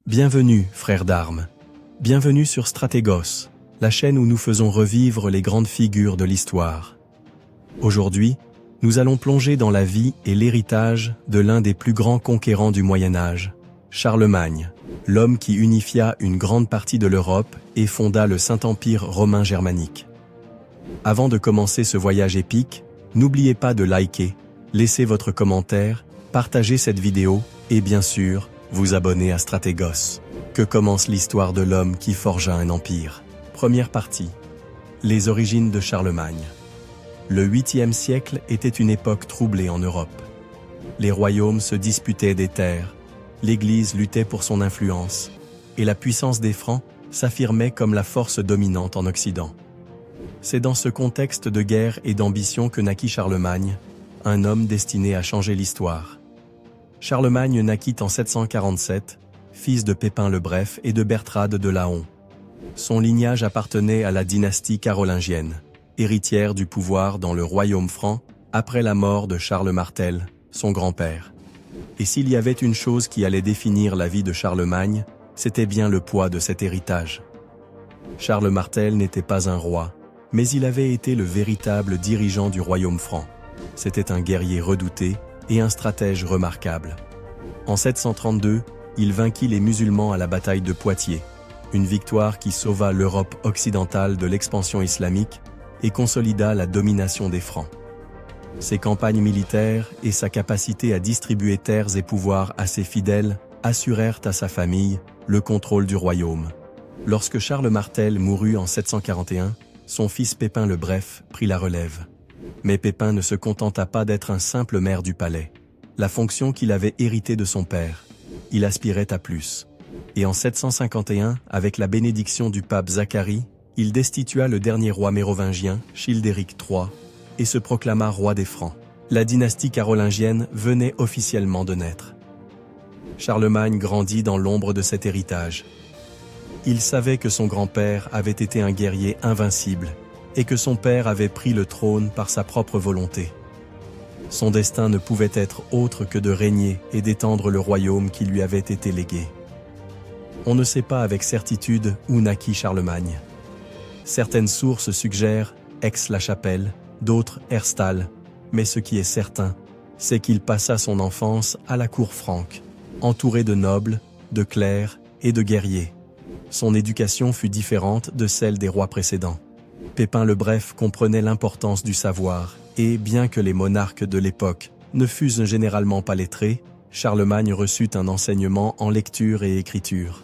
Bienvenue, frères d'armes. Bienvenue sur Stratégos, la chaîne où nous faisons revivre les grandes figures de l'histoire. Aujourd'hui, nous allons plonger dans la vie et l'héritage de l'un des plus grands conquérants du Moyen-Âge, Charlemagne, l'homme qui unifia une grande partie de l'Europe et fonda le Saint-Empire romain germanique. Avant de commencer ce voyage épique, n'oubliez pas de liker, laisser votre commentaire, partager cette vidéo et bien sûr, vous abonner à Stratégos. Que commence l'histoire de l'homme qui forgea un empire. Première partie. Les origines de Charlemagne. Le 8e siècle était une époque troublée en Europe. Les royaumes se disputaient des terres, l'Église luttait pour son influence, et la puissance des Francs s'affirmait comme la force dominante en Occident. C'est dans ce contexte de guerre et d'ambition que naquit Charlemagne, un homme destiné à changer l'histoire. Charlemagne naquit en 747, fils de Pépin le Bref et de Bertrade de Laon. Son lignage appartenait à la dynastie carolingienne, héritière du pouvoir dans le royaume franc, après la mort de Charles Martel, son grand-père. Et s'il y avait une chose qui allait définir la vie de Charlemagne, c'était bien le poids de cet héritage. Charles Martel n'était pas un roi, mais il avait été le véritable dirigeant du royaume franc. C'était un guerrier redouté et un stratège remarquable. En 732, il vainquit les musulmans à la bataille de Poitiers, une victoire qui sauva l'Europe occidentale de l'expansion islamique et consolida la domination des Francs. Ses campagnes militaires et sa capacité à distribuer terres et pouvoirs à ses fidèles assurèrent à sa famille le contrôle du royaume. Lorsque Charles Martel mourut en 741, son fils Pépin le Bref prit la relève. Mais Pépin ne se contenta pas d'être un simple maire du palais, la fonction qu'il avait héritée de son père. Il aspirait à plus. Et en 751, avec la bénédiction du pape Zacharie, il destitua le dernier roi mérovingien, Childéric III, et se proclama roi des Francs. La dynastie carolingienne venait officiellement de naître. Charlemagne grandit dans l'ombre de cet héritage. Il savait que son grand-père avait été un guerrier invincible, et que son père avait pris le trône par sa propre volonté. Son destin ne pouvait être autre que de régner et d'étendre le royaume qui lui avait été légué. On ne sait pas avec certitude où naquit Charlemagne. Certaines sources suggèrent Aix-la-Chapelle, d'autres Herstal, mais ce qui est certain, c'est qu'il passa son enfance à la cour franque, entouré de nobles, de clercs et de guerriers. Son éducation fut différente de celle des rois précédents. Pépin le Bref comprenait l'importance du savoir, et bien que les monarques de l'époque ne fussent généralement pas lettrés, Charlemagne reçut un enseignement en lecture et écriture.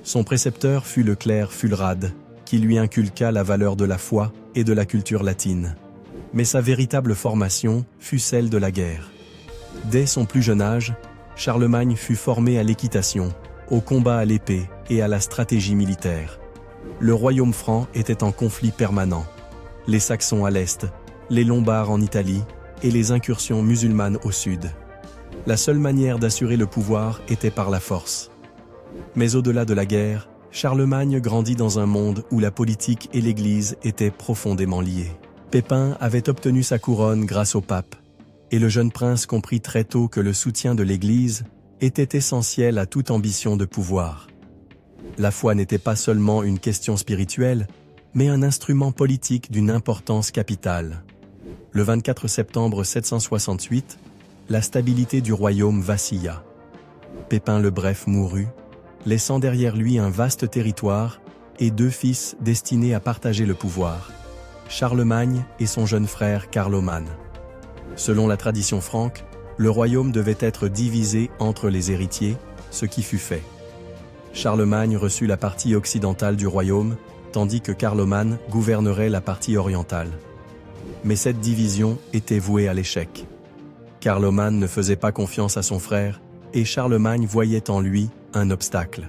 Son précepteur fut le clerc Fulrad, qui lui inculqua la valeur de la foi et de la culture latine. Mais sa véritable formation fut celle de la guerre. Dès son plus jeune âge, Charlemagne fut formé à l'équitation, au combat à l'épée et à la stratégie militaire. Le royaume franc était en conflit permanent. Les Saxons à l'est, les Lombards en Italie et les incursions musulmanes au sud. La seule manière d'assurer le pouvoir était par la force. Mais au-delà de la guerre, Charlemagne grandit dans un monde où la politique et l'Église étaient profondément liées. Pépin avait obtenu sa couronne grâce au pape, et le jeune prince comprit très tôt que le soutien de l'Église était essentiel à toute ambition de pouvoir. La foi n'était pas seulement une question spirituelle, mais un instrument politique d'une importance capitale. Le 24 septembre 768, la stabilité du royaume vacilla. Pépin le Bref mourut, laissant derrière lui un vaste territoire et deux fils destinés à partager le pouvoir, Charlemagne et son jeune frère Carloman. Selon la tradition franque, le royaume devait être divisé entre les héritiers, ce qui fut fait. Charlemagne reçut la partie occidentale du royaume, tandis que Carloman gouvernerait la partie orientale. Mais cette division était vouée à l'échec. Carloman ne faisait pas confiance à son frère, et Charlemagne voyait en lui un obstacle.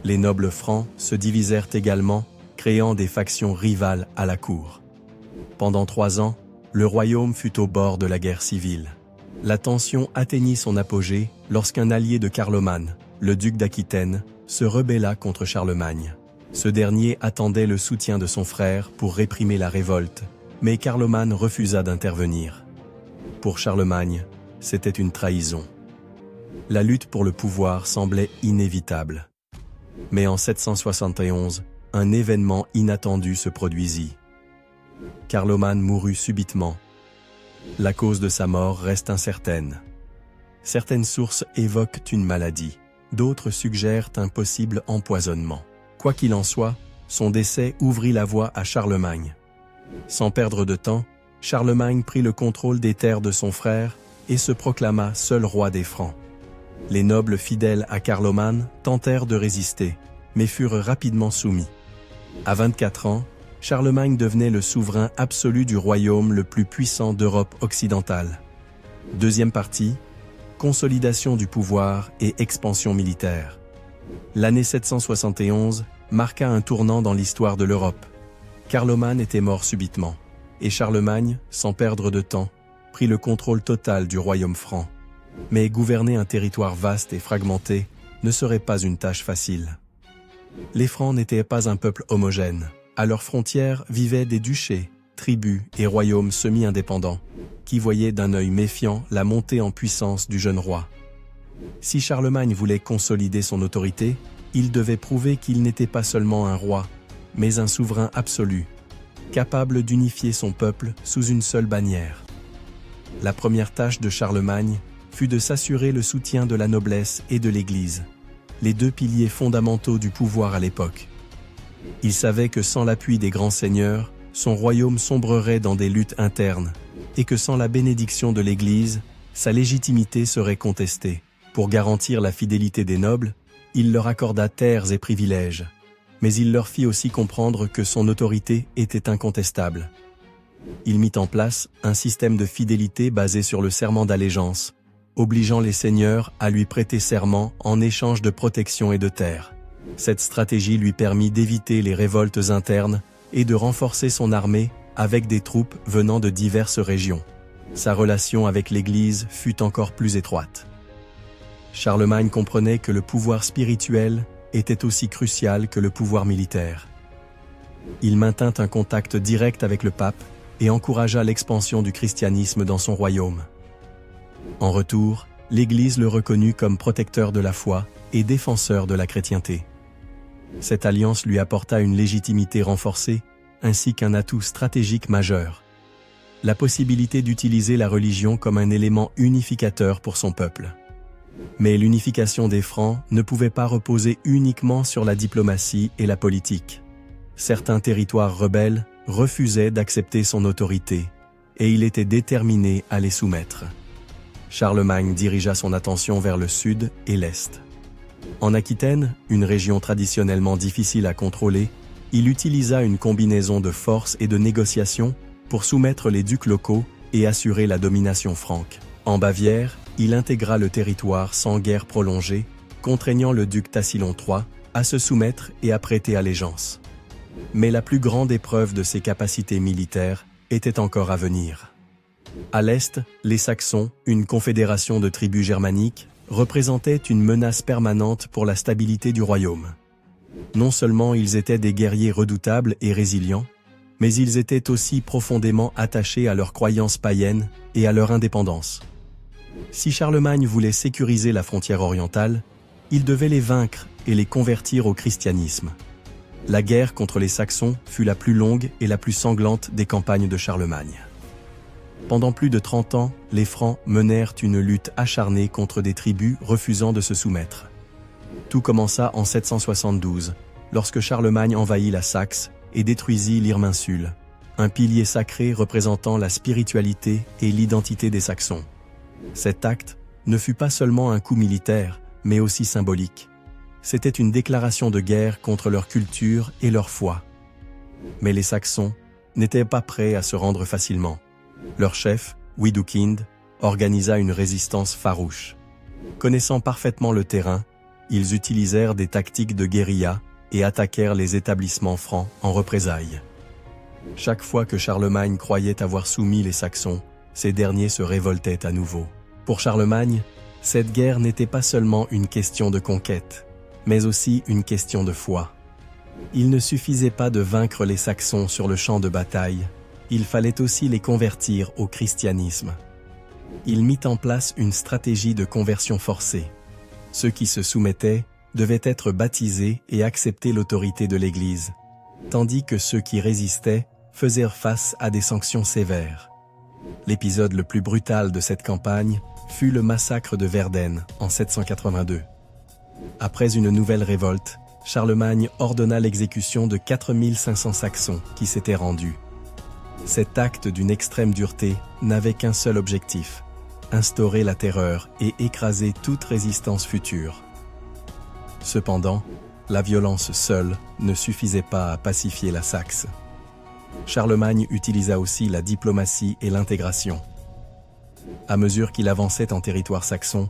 Les nobles francs se divisèrent également, créant des factions rivales à la cour. Pendant 3 ans, le royaume fut au bord de la guerre civile. La tension atteignit son apogée lorsqu'un allié de Carloman, le duc d'Aquitaine, se rebella contre Charlemagne. Ce dernier attendait le soutien de son frère pour réprimer la révolte, mais Carloman refusa d'intervenir. Pour Charlemagne, c'était une trahison. La lutte pour le pouvoir semblait inévitable. Mais en 771, un événement inattendu se produisit. Carloman mourut subitement. La cause de sa mort reste incertaine. Certaines sources évoquent une maladie, d'autres suggèrent un possible empoisonnement. Quoi qu'il en soit, son décès ouvrit la voie à Charlemagne. Sans perdre de temps, Charlemagne prit le contrôle des terres de son frère et se proclama seul roi des Francs. Les nobles fidèles à Carloman tentèrent de résister, mais furent rapidement soumis. À 24 ans, Charlemagne devenait le souverain absolu du royaume le plus puissant d'Europe occidentale. Deuxième partie, consolidation du pouvoir et expansion militaire. L'année 771 marqua un tournant dans l'histoire de l'Europe. Carloman était mort subitement, et Charlemagne, sans perdre de temps, prit le contrôle total du royaume franc. Mais gouverner un territoire vaste et fragmenté ne serait pas une tâche facile. Les Francs n'étaient pas un peuple homogène. À leurs frontières vivaient des duchés, tribus et royaumes semi-indépendants, qui voyaient d'un œil méfiant la montée en puissance du jeune roi. Si Charlemagne voulait consolider son autorité, il devait prouver qu'il n'était pas seulement un roi, mais un souverain absolu, capable d'unifier son peuple sous une seule bannière. La première tâche de Charlemagne fut de s'assurer le soutien de la noblesse et de l'Église, les deux piliers fondamentaux du pouvoir à l'époque. Il savait que sans l'appui des grands seigneurs, son royaume sombrerait dans des luttes internes, et que sans la bénédiction de l'Église, sa légitimité serait contestée. Pour garantir la fidélité des nobles, il leur accorda terres et privilèges, mais il leur fit aussi comprendre que son autorité était incontestable. Il mit en place un système de fidélité basé sur le serment d'allégeance, obligeant les seigneurs à lui prêter serment en échange de protection et de terres. Cette stratégie lui permit d'éviter les révoltes internes et de renforcer son armée avec des troupes venant de diverses régions. Sa relation avec l'Église fut encore plus étroite. Charlemagne comprenait que le pouvoir spirituel était aussi crucial que le pouvoir militaire. Il maintint un contact direct avec le pape et encouragea l'expansion du christianisme dans son royaume. En retour, l'Église le reconnut comme protecteur de la foi et défenseur de la chrétienté. Cette alliance lui apporta une légitimité renforcée ainsi qu'un atout stratégique majeur: la possibilité d'utiliser la religion comme un élément unificateur pour son peuple. Mais l'unification des Francs ne pouvait pas reposer uniquement sur la diplomatie et la politique. Certains territoires rebelles refusaient d'accepter son autorité, et il était déterminé à les soumettre. Charlemagne dirigea son attention vers le sud et l'est. En Aquitaine, une région traditionnellement difficile à contrôler, il utilisa une combinaison de force et de négociations pour soumettre les ducs locaux et assurer la domination franque. En Bavière, il intégra le territoire sans guerre prolongée, contraignant le duc Tassilon III à se soumettre et à prêter allégeance. Mais la plus grande épreuve de ses capacités militaires était encore à venir. À l'est, les Saxons, une confédération de tribus germaniques, représentaient une menace permanente pour la stabilité du royaume. Non seulement ils étaient des guerriers redoutables et résilients, mais ils étaient aussi profondément attachés à leurs croyances païennes et à leur indépendance. Si Charlemagne voulait sécuriser la frontière orientale, il devait les vaincre et les convertir au christianisme. La guerre contre les Saxons fut la plus longue et la plus sanglante des campagnes de Charlemagne. Pendant plus de 30 ans, les Francs menèrent une lutte acharnée contre des tribus refusant de se soumettre. Tout commença en 772, lorsque Charlemagne envahit la Saxe et détruisit l'Irminsule, un pilier sacré représentant la spiritualité et l'identité des Saxons. Cet acte ne fut pas seulement un coup militaire, mais aussi symbolique. C'était une déclaration de guerre contre leur culture et leur foi. Mais les Saxons n'étaient pas prêts à se rendre facilement. Leur chef, Widukind, organisa une résistance farouche. Connaissant parfaitement le terrain, ils utilisèrent des tactiques de guérilla et attaquèrent les établissements francs en représailles. Chaque fois que Charlemagne croyait avoir soumis les Saxons, ces derniers se révoltaient à nouveau. Pour Charlemagne, cette guerre n'était pas seulement une question de conquête, mais aussi une question de foi. Il ne suffisait pas de vaincre les Saxons sur le champ de bataille, il fallait aussi les convertir au christianisme. Il mit en place une stratégie de conversion forcée. Ceux qui se soumettaient devaient être baptisés et accepter l'autorité de l'Église, tandis que ceux qui résistaient faisaient face à des sanctions sévères. L'épisode le plus brutal de cette campagne fut le massacre de Verden en 782. Après une nouvelle révolte, Charlemagne ordonna l'exécution de 4500 Saxons qui s'étaient rendus. Cet acte d'une extrême dureté n'avait qu'un seul objectif: instaurer la terreur et écraser toute résistance future. Cependant, la violence seule ne suffisait pas à pacifier la Saxe. Charlemagne utilisa aussi la diplomatie et l'intégration. À mesure qu'il avançait en territoire saxon,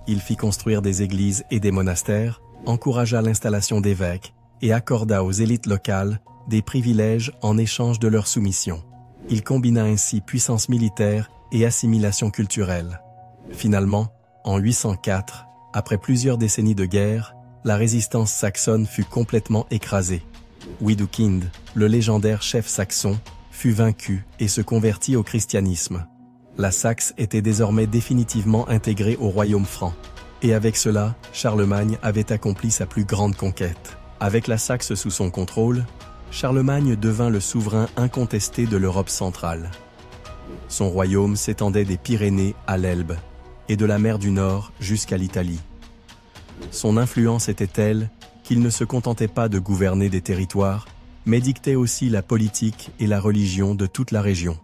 il fit construire des églises et des monastères, encouragea l'installation d'évêques et accorda aux élites locales des privilèges en échange de leur soumission. Il combina ainsi puissance militaire et assimilation culturelle. Finalement, en 804, après plusieurs décennies de guerre, la résistance saxonne fut complètement écrasée. Widukind, le légendaire chef saxon, fut vaincu et se convertit au christianisme. La Saxe était désormais définitivement intégrée au royaume franc. Et avec cela, Charlemagne avait accompli sa plus grande conquête. Avec la Saxe sous son contrôle, Charlemagne devint le souverain incontesté de l'Europe centrale. Son royaume s'étendait des Pyrénées à l'Elbe, et de la mer du Nord jusqu'à l'Italie. Son influence était telle qu'il ne se contentait pas de gouverner des territoires, mais dictait aussi la politique et la religion de toute la région.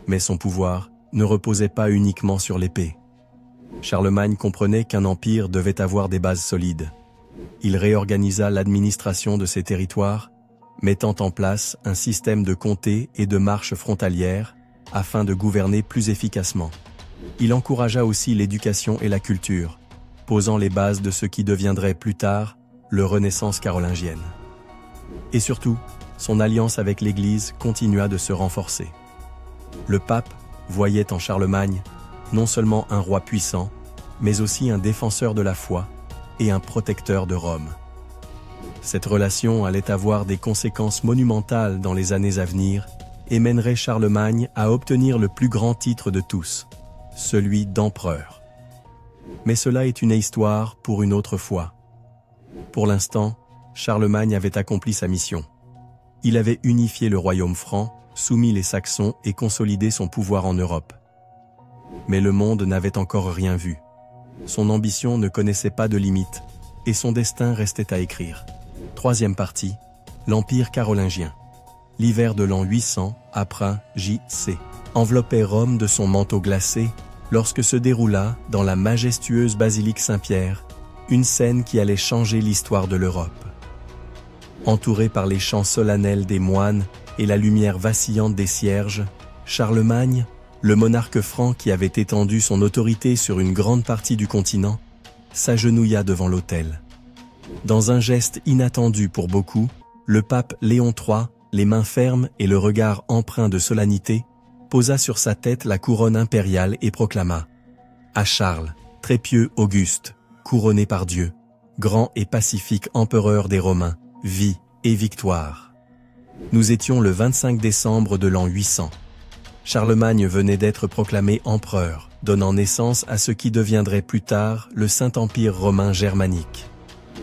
Mais son pouvoir ne reposait pas uniquement sur l'épée. Charlemagne comprenait qu'un empire devait avoir des bases solides. Il réorganisa l'administration de ses territoires, mettant en place un système de comtés et de marches frontalières afin de gouverner plus efficacement. Il encouragea aussi l'éducation et la culture, posant les bases de ce qui deviendrait plus tard le Renaissance carolingienne. Et surtout, son alliance avec l'Église continua de se renforcer. Le pape voyait en Charlemagne non seulement un roi puissant, mais aussi un défenseur de la foi et un protecteur de Rome. Cette relation allait avoir des conséquences monumentales dans les années à venir et mènerait Charlemagne à obtenir le plus grand titre de tous, celui d'empereur. Mais cela est une histoire pour une autre fois. Pour l'instant, Charlemagne avait accompli sa mission. Il avait unifié le royaume franc, soumis les Saxons et consolidé son pouvoir en Europe. Mais le monde n'avait encore rien vu. Son ambition ne connaissait pas de limites, et son destin restait à écrire. Troisième partie, l'Empire carolingien. L'hiver de l'an 800 après J.C. enveloppait Rome de son manteau glacé lorsque se déroula, dans la majestueuse basilique Saint-Pierre, une scène qui allait changer l'histoire de l'Europe. Entouré par les chants solennels des moines et la lumière vacillante des cierges, Charlemagne, le monarque franc qui avait étendu son autorité sur une grande partie du continent, s'agenouilla devant l'autel. Dans un geste inattendu pour beaucoup, le pape Léon III, les mains fermes et le regard empreint de solennité, posa sur sa tête la couronne impériale et proclama: « À Charles, très pieux Auguste, couronné par Dieu, grand et pacifique empereur des Romains, vie et victoire. » Nous étions le 25 décembre de l'an 800. Charlemagne venait d'être proclamé empereur, donnant naissance à ce qui deviendrait plus tard le Saint-Empire romain germanique.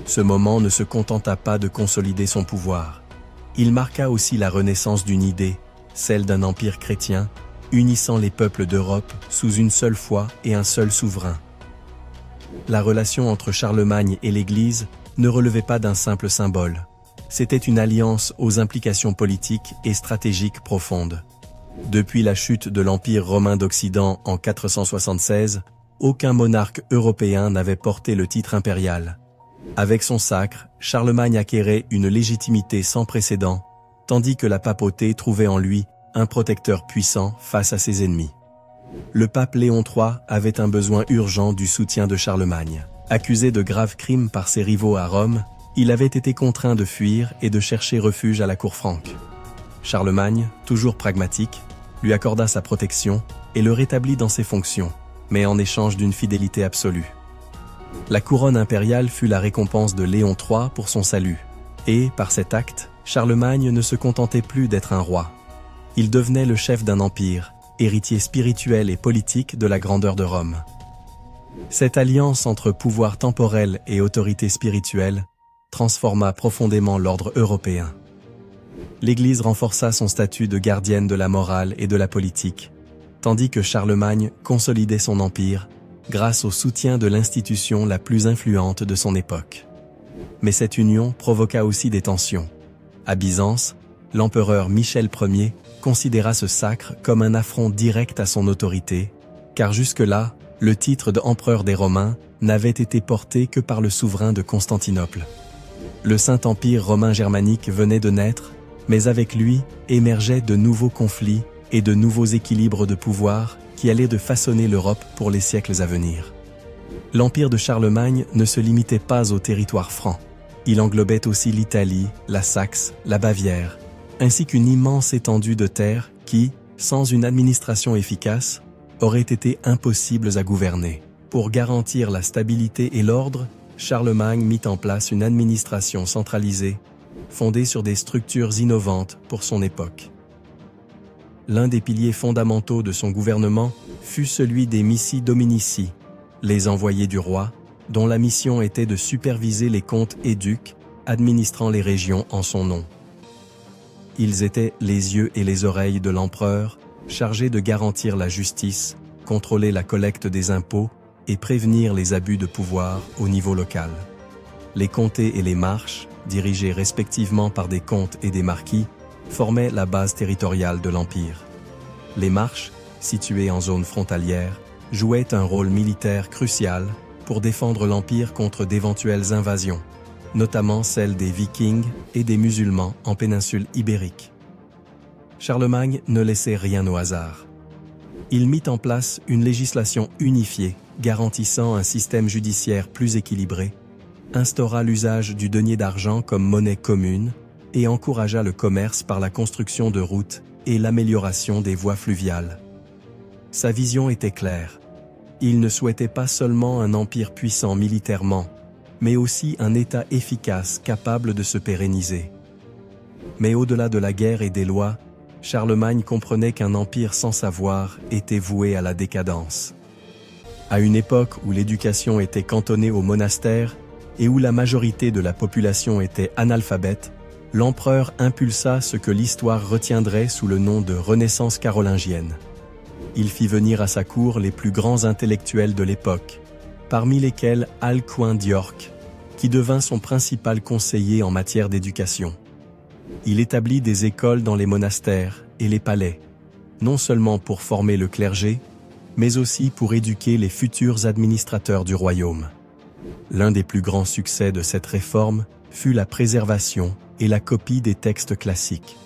Ce moment ne se contenta pas de consolider son pouvoir. Il marqua aussi la renaissance d'une idée, celle d'un empire chrétien, unissant les peuples d'Europe sous une seule foi et un seul souverain. La relation entre Charlemagne et l'Église ne relevait pas d'un simple symbole. C'était une alliance aux implications politiques et stratégiques profondes. Depuis la chute de l'Empire romain d'Occident en 476, aucun monarque européen n'avait porté le titre impérial. Avec son sacre, Charlemagne acquérait une légitimité sans précédent, tandis que la papauté trouvait en lui un protecteur puissant face à ses ennemis. Le pape Léon III avait un besoin urgent du soutien de Charlemagne. Accusé de graves crimes par ses rivaux à Rome, il avait été contraint de fuir et de chercher refuge à la cour franque. Charlemagne, toujours pragmatique, lui accorda sa protection et le rétablit dans ses fonctions, mais en échange d'une fidélité absolue. La couronne impériale fut la récompense de Léon III pour son salut, et, par cet acte, Charlemagne ne se contentait plus d'être un roi. Il devenait le chef d'un empire, héritier spirituel et politique de la grandeur de Rome. Cette alliance entre pouvoir temporel et autorité spirituelle transforma profondément l'ordre européen. L'Église renforça son statut de gardienne de la morale et de la politique, tandis que Charlemagne consolidait son empire grâce au soutien de l'institution la plus influente de son époque. Mais cette union provoqua aussi des tensions. À Byzance, l'empereur Michel Ier considéra ce sacre comme un affront direct à son autorité, car jusque-là, le titre d'empereur des Romains n'avait été porté que par le souverain de Constantinople. Le Saint-Empire romain germanique venait de naître, mais avec lui émergeaient de nouveaux conflits et de nouveaux équilibres de pouvoir qui allaient de façonner l'Europe pour les siècles à venir. L'empire de Charlemagne ne se limitait pas au territoire franc. Il englobait aussi l'Italie, la Saxe, la Bavière, ainsi qu'une immense étendue de terre qui, sans une administration efficace, auraient été impossibles à gouverner. Pour garantir la stabilité et l'ordre, Charlemagne mit en place une administration centralisée, fondée sur des structures innovantes pour son époque. L'un des piliers fondamentaux de son gouvernement fut celui des missi dominici, les envoyés du roi, dont la mission était de superviser les comtes et ducs, administrant les régions en son nom. Ils étaient les yeux et les oreilles de l'empereur, chargés de garantir la justice, contrôler la collecte des impôts et prévenir les abus de pouvoir au niveau local. Les comtés et les marches, dirigés respectivement par des comtes et des marquis, formaient la base territoriale de l'Empire. Les marches, situées en zone frontalière, jouaient un rôle militaire crucial pour défendre l'Empire contre d'éventuelles invasions, notamment celles des Vikings et des musulmans en péninsule ibérique. Charlemagne ne laissait rien au hasard. Il mit en place une législation unifiée garantissant un système judiciaire plus équilibré, instaura l'usage du denier d'argent comme monnaie commune et encouragea le commerce par la construction de routes et l'amélioration des voies fluviales. Sa vision était claire. Il ne souhaitait pas seulement un empire puissant militairement, mais aussi un État efficace capable de se pérenniser. Mais au-delà de la guerre et des lois, Charlemagne comprenait qu'un empire sans savoir était voué à la décadence. À une époque où l'éducation était cantonnée aux monastères et où la majorité de la population était analphabète, l'empereur impulsa ce que l'histoire retiendrait sous le nom de Renaissance carolingienne. Il fit venir à sa cour les plus grands intellectuels de l'époque, parmi lesquels Alcuin d'York, qui devint son principal conseiller en matière d'éducation. Il établit des écoles dans les monastères et les palais, non seulement pour former le clergé, mais aussi pour éduquer les futurs administrateurs du royaume. L'un des plus grands succès de cette réforme fut la préservation et la copie des textes classiques.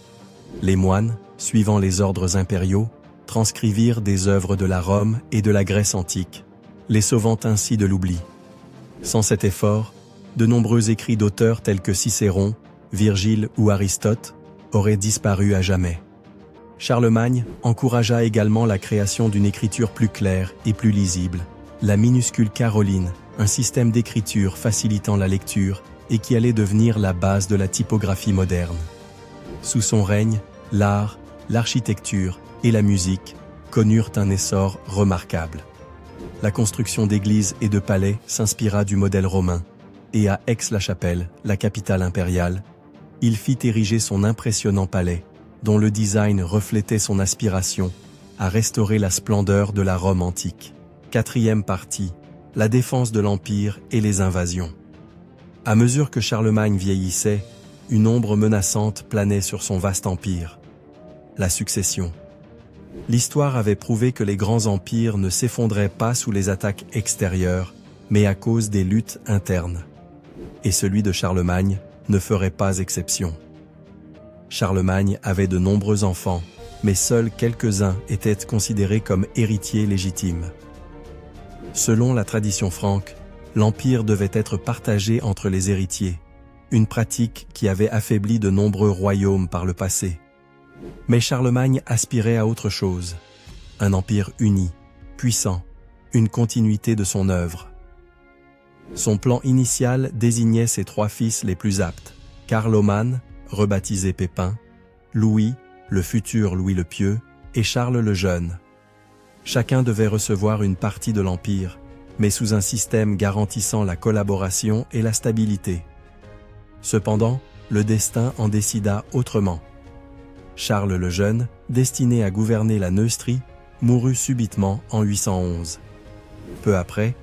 Les moines, suivant les ordres impériaux, transcrivirent des œuvres de la Rome et de la Grèce antique, les sauvant ainsi de l'oubli. Sans cet effort, de nombreux écrits d'auteurs tels que Cicéron, Virgile ou Aristote auraient disparu à jamais. Charlemagne encouragea également la création d'une écriture plus claire et plus lisible, la minuscule caroline, un système d'écriture facilitant la lecture et qui allait devenir la base de la typographie moderne. Sous son règne, l'art, l'architecture et la musique connurent un essor remarquable. La construction d'églises et de palais s'inspira du modèle romain, et à Aix-la-Chapelle, la capitale impériale, il fit ériger son impressionnant palais, dont le design reflétait son aspiration à restaurer la splendeur de la Rome antique. Quatrième partie, la défense de l'Empire et les invasions. À mesure que Charlemagne vieillissait, une ombre menaçante planait sur son vaste empire. La succession. L'histoire avait prouvé que les grands empires ne s'effondraient pas sous les attaques extérieures, mais à cause des luttes internes. Et celui de Charlemagne ne ferait pas exception. Charlemagne avait de nombreux enfants, mais seuls quelques-uns étaient considérés comme héritiers légitimes. Selon la tradition franque, l'empire devait être partagé entre les héritiers, une pratique qui avait affaibli de nombreux royaumes par le passé. Mais Charlemagne aspirait à autre chose, un empire uni, puissant, une continuité de son œuvre. Son plan initial désignait ses trois fils les plus aptes, Carloman, rebaptisé Pépin, Louis, le futur Louis le Pieux, et Charles le Jeune. Chacun devait recevoir une partie de l'empire, mais sous un système garantissant la collaboration et la stabilité. Cependant, le destin en décida autrement. Charles le Jeune, destiné à gouverner la Neustrie, mourut subitement en 811. Peu après,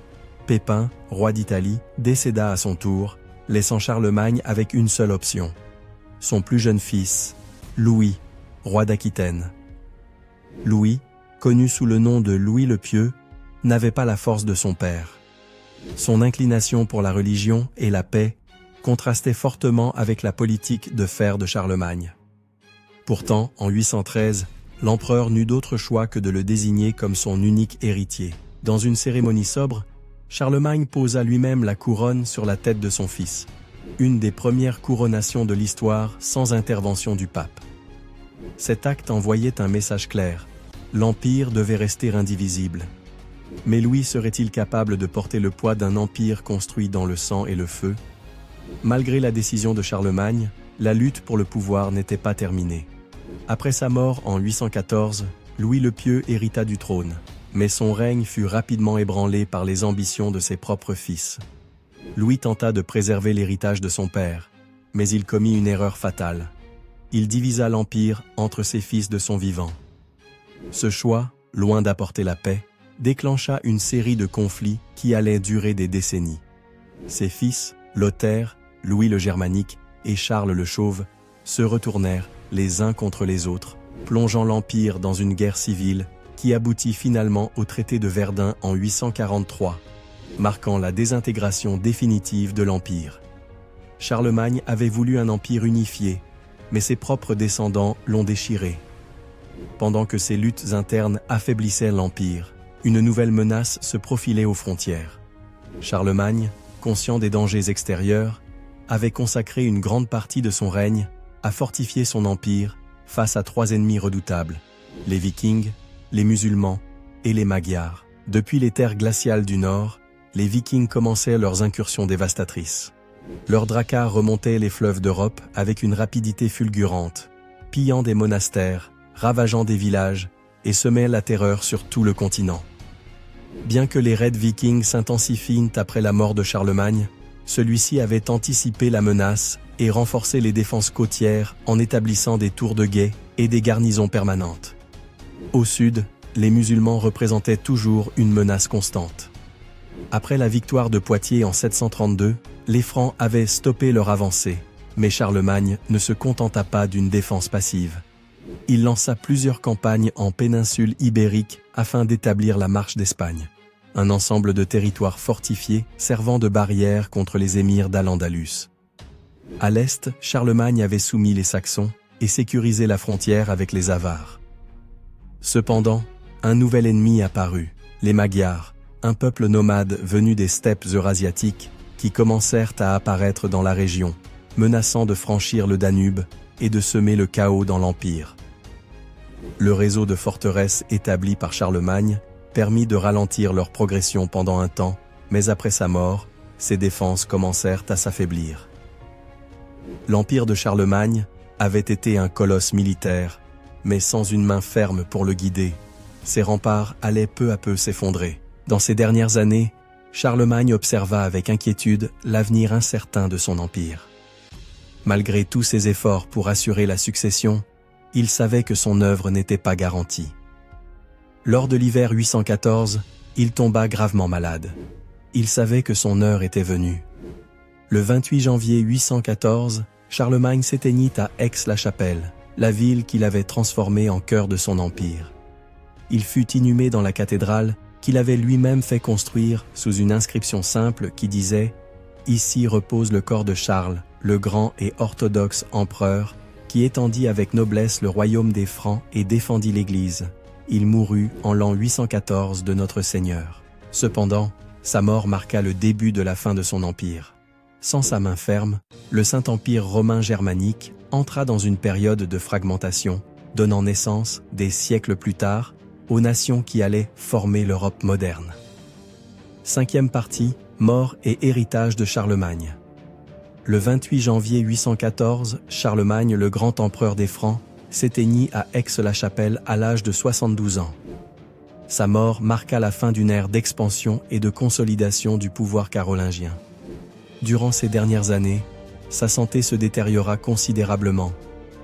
Pépin, roi d'Italie, décéda à son tour, laissant Charlemagne avec une seule option. Son plus jeune fils, Louis, roi d'Aquitaine. Louis, connu sous le nom de Louis le Pieux, n'avait pas la force de son père. Son inclination pour la religion et la paix contrastait fortement avec la politique de fer de Charlemagne. Pourtant, en 813, l'empereur n'eut d'autre choix que de le désigner comme son unique héritier. Dans une cérémonie sobre, Charlemagne posa lui-même la couronne sur la tête de son fils. Une des premières couronnations de l'histoire sans intervention du pape. Cet acte envoyait un message clair. L'empire devait rester indivisible. Mais Louis serait-il capable de porter le poids d'un empire construit dans le sang et le feu? Malgré la décision de Charlemagne, la lutte pour le pouvoir n'était pas terminée. Après sa mort en 814, Louis le Pieux hérita du trône, mais son règne fut rapidement ébranlé par les ambitions de ses propres fils. Louis tenta de préserver l'héritage de son père, mais il commit une erreur fatale. Il divisa l'empire entre ses fils de son vivant. Ce choix, loin d'apporter la paix, déclencha une série de conflits qui allaient durer des décennies. Ses fils, Lothaire, Louis le Germanique et Charles le Chauve, se retournèrent les uns contre les autres, plongeant l'Empire dans une guerre civile qui aboutit finalement au traité de Verdun en 843, marquant la désintégration définitive de l'Empire. Charlemagne avait voulu un empire unifié, mais ses propres descendants l'ont déchiré. Pendant que ces luttes internes affaiblissaient l'Empire, une nouvelle menace se profilait aux frontières. Charlemagne, conscient des dangers extérieurs, avait consacré une grande partie de son règne à fortifier son empire face à 3 ennemis redoutables, les Vikings, les musulmans et les Magyars. Depuis les terres glaciales du Nord, les Vikings commençaient leurs incursions dévastatrices. Leurs dracars remontaient les fleuves d'Europe avec une rapidité fulgurante, pillant des monastères, ravageant des villages et semaient la terreur sur tout le continent. Bien que les raids vikings s'intensifient après la mort de Charlemagne, celui-ci avait anticipé la menace et renforcé les défenses côtières en établissant des tours de guet et des garnisons permanentes. Au sud, les musulmans représentaient toujours une menace constante. Après la victoire de Poitiers en 732, les Francs avaient stoppé leur avancée, mais Charlemagne ne se contenta pas d'une défense passive. Il lança plusieurs campagnes en péninsule ibérique afin d'établir la Marche d'Espagne, un ensemble de territoires fortifiés servant de barrière contre les émirs d'Al-Andalus. À l'est, Charlemagne avait soumis les Saxons et sécurisé la frontière avec les Avars. Cependant, un nouvel ennemi apparut, les Magyars, un peuple nomade venu des steppes eurasiatiques qui commencèrent à apparaître dans la région, menaçant de franchir le Danube et de semer le chaos dans l'Empire. Le réseau de forteresses établi par Charlemagne permit de ralentir leur progression pendant un temps, mais après sa mort, ses défenses commencèrent à s'affaiblir. L'Empire de Charlemagne avait été un colosse militaire, mais sans une main ferme pour le guider. Ses remparts allaient peu à peu s'effondrer. Dans ces dernières années, Charlemagne observa avec inquiétude l'avenir incertain de son empire. Malgré tous ses efforts pour assurer la succession, il savait que son œuvre n'était pas garantie. Lors de l'hiver 814, il tomba gravement malade. Il savait que son heure était venue. Le 28 janvier 814, Charlemagne s'éteignit à Aix-la-Chapelle, la ville qu'il avait transformée en cœur de son empire. Il fut inhumé dans la cathédrale qu'il avait lui-même fait construire sous une inscription simple qui disait « Ici repose le corps de Charles, le grand et orthodoxe empereur, qui étendit avec noblesse le royaume des Francs et défendit l'Église. Il mourut en l'an 814 de notre Seigneur. » Cependant, sa mort marqua le début de la fin de son empire. Sans sa main ferme, le Saint-Empire romain germanique entra dans une période de fragmentation, donnant naissance, des siècles plus tard, aux nations qui allaient former l'Europe moderne. 5e partie, mort et héritage de Charlemagne. Le 28 janvier 814, Charlemagne, le grand empereur des Francs, s'éteignit à Aix-la-Chapelle à l'âge de 72 ans. Sa mort marqua la fin d'une ère d'expansion et de consolidation du pouvoir carolingien. Durant ces dernières années, sa santé se détériora considérablement,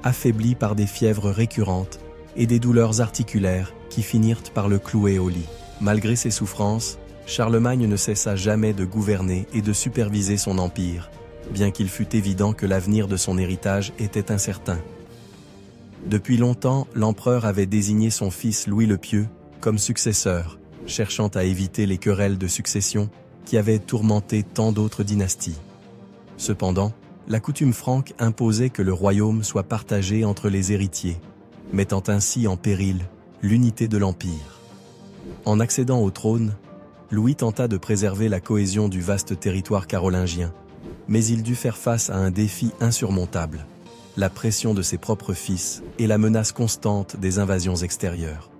affaiblie par des fièvres récurrentes et des douleurs articulaires qui finirent par le clouer au lit. Malgré ses souffrances, Charlemagne ne cessa jamais de gouverner et de superviser son empire, bien qu'il fût évident que l'avenir de son héritage était incertain. Depuis longtemps, l'empereur avait désigné son fils Louis le Pieux comme successeur, cherchant à éviter les querelles de succession qui avaient tourmenté tant d'autres dynasties. Cependant, la coutume franque imposait que le royaume soit partagé entre les héritiers, mettant ainsi en péril l'unité de l'empire. En accédant au trône, Louis tenta de préserver la cohésion du vaste territoire carolingien, mais il dut faire face à un défi insurmontable, la pression de ses propres fils et la menace constante des invasions extérieures.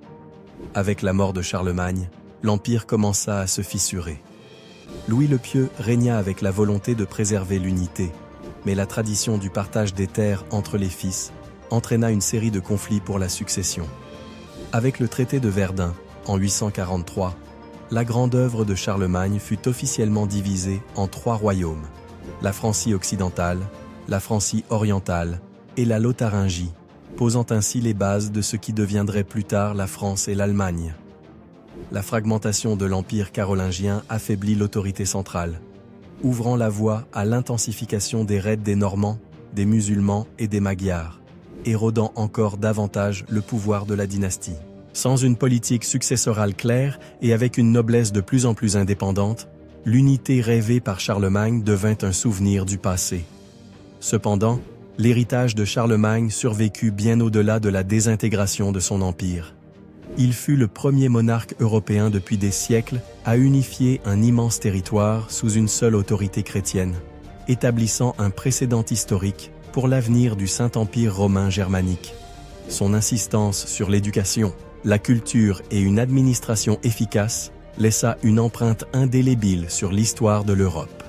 Avec la mort de Charlemagne, l'empire commença à se fissurer. Louis le Pieux régna avec la volonté de préserver l'unité, mais la tradition du partage des terres entre les fils entraîna une série de conflits pour la succession. Avec le traité de Verdun, en 843, la grande œuvre de Charlemagne fut officiellement divisée en 3 royaumes, la Francie occidentale, la Francie orientale et la Lotharingie, posant ainsi les bases de ce qui deviendrait plus tard la France et l'Allemagne. La fragmentation de l'empire carolingien affaiblit l'autorité centrale, ouvrant la voie à l'intensification des raids des Normands, des musulmans et des Magyars, érodant encore davantage le pouvoir de la dynastie. Sans une politique successorale claire et avec une noblesse de plus en plus indépendante, l'unité rêvée par Charlemagne devint un souvenir du passé. Cependant, l'héritage de Charlemagne survécut bien au-delà de la désintégration de son empire. Il fut le premier monarque européen depuis des siècles à unifier un immense territoire sous une seule autorité chrétienne, établissant un précédent historique pour l'avenir du Saint-Empire romain germanique. Son insistance sur l'éducation, la culture et une administration efficace laissa une empreinte indélébile sur l'histoire de l'Europe.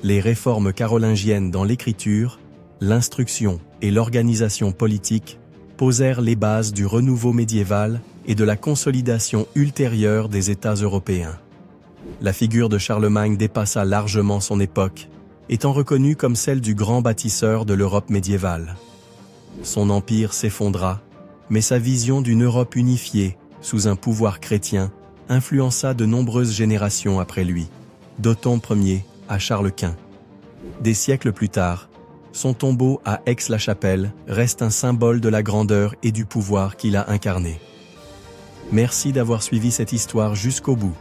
Les réformes carolingiennes dans l'écriture, l'instruction et l'organisation politique posèrent les bases du renouveau médiéval et de la consolidation ultérieure des États européens. La figure de Charlemagne dépassa largement son époque, étant reconnue comme celle du grand bâtisseur de l'Europe médiévale. Son empire s'effondra, mais sa vision d'une Europe unifiée, sous un pouvoir chrétien, influença de nombreuses générations après lui, d'Othon Ier à Charles Quint. Des siècles plus tard, son tombeau à Aix-la-Chapelle reste un symbole de la grandeur et du pouvoir qu'il a incarné. Merci d'avoir suivi cette histoire jusqu'au bout.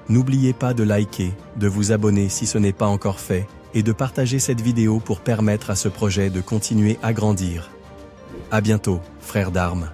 N'oubliez pas de liker, de vous abonner si ce n'est pas encore fait, et de partager cette vidéo pour permettre à ce projet de continuer à grandir. À bientôt, frères d'armes.